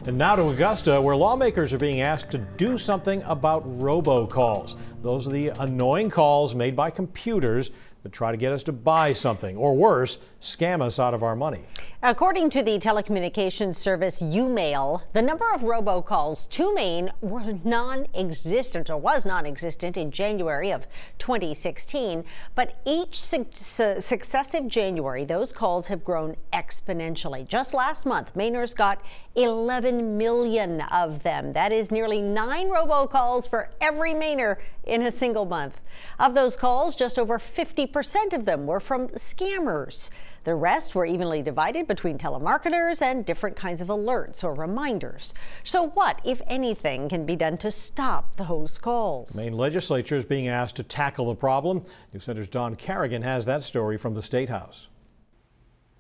And now to Augusta, where lawmakers are being asked to do something about robocalls. Those are the annoying calls made by computers that try to get us to buy something, or worse, scam us out of our money. According to the telecommunications service UMail, the number of robocalls to Maine were non-existent, or was non-existent, in January of 2016. But each successive January, those calls have grown exponentially. Just last month, Mainers got 11 million of them. That is nearly 9 robocalls for every Mainer in a single month. Of those calls, just over 50% of them were from scammers. The rest were evenly divided between telemarketers and different kinds of alerts or reminders. So what, if anything, can be done to stop those calls? The Maine legislature is being asked to tackle the problem. News Center's Don Carrigan has that story from the State House.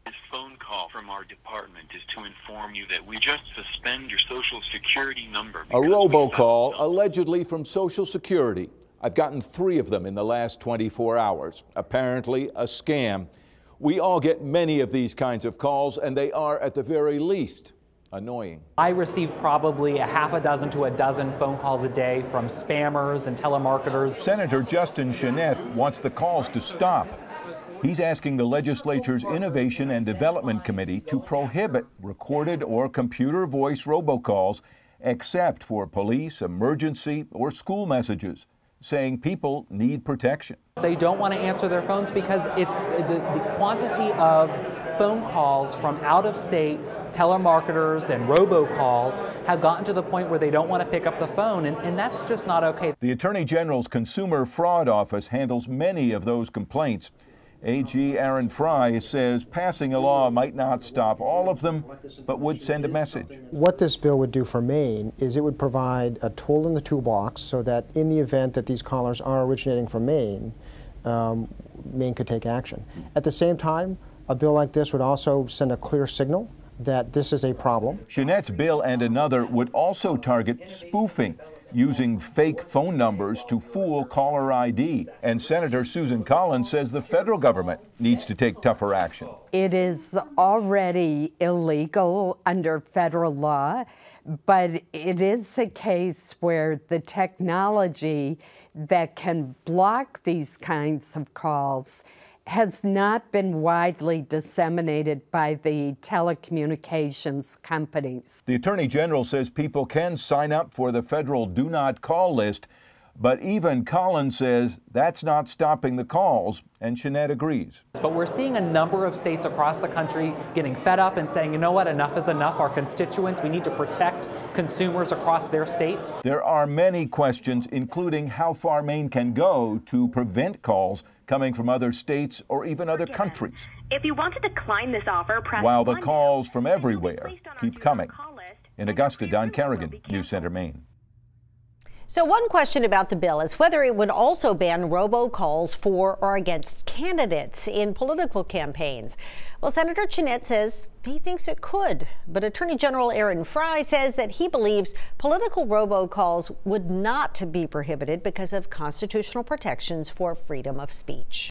This phone call from our department is to inform you that we just suspend your Social Security number. A robocall allegedly from Social Security. I've gotten 3 of them in the last 24 hours. Apparently a scam. We all get many of these kinds of calls, and they are, at the very least, annoying. I receive probably a half a dozen to a dozen phone calls a day from spammers and telemarketers. Senator Justin Chenette wants the calls to stop. He's asking the legislature's Innovation and Development Committee to prohibit recorded or computer voice robocalls except for police, emergency, or school messages, saying people need protection. They don't want to answer their phones because it's the quantity of phone calls from out-of-state telemarketers and robocalls have gotten to the point where they don't want to pick up the phone, and that's just not okay. The Attorney General's Consumer Fraud Office handles many of those complaints. AG Aaron Fry says passing a law might not stop all of them, but would send a message. What this bill would do for Maine is it would provide a tool in the toolbox so that in the event that these callers are originating from Maine, Maine could take action. At the same time, a bill like this would also send a clear signal that this is a problem. Chenette's bill and another would also target spoofing, using fake phone numbers to fool caller ID. And Senator Susan Collins says the federal government needs to take tougher action. It is already illegal under federal law, but it is a case where the technology that can block these kinds of calls has not been widely disseminated by the telecommunications companies. The Attorney General says people can sign up for the federal Do Not Call list, but even Collins says that's not stopping the calls, and Chenette agrees. But we're seeing a number of states across the country getting fed up and saying, you know what, enough is enough. Our constituents, we need to protect consumers across their states. There are many questions, including how far Maine can go to prevent calls coming from other states or even other countries. If you want to decline this offer, press while the calls from everywhere keep coming. In Augusta, Don Carrigan, News Center, Maine. So one question about the bill is whether it would also ban robocalls for or against candidates in political campaigns. Well, Senator Chenette says he thinks it could, but Attorney General Aaron Fry says that he believes political robocalls would not be prohibited because of constitutional protections for freedom of speech.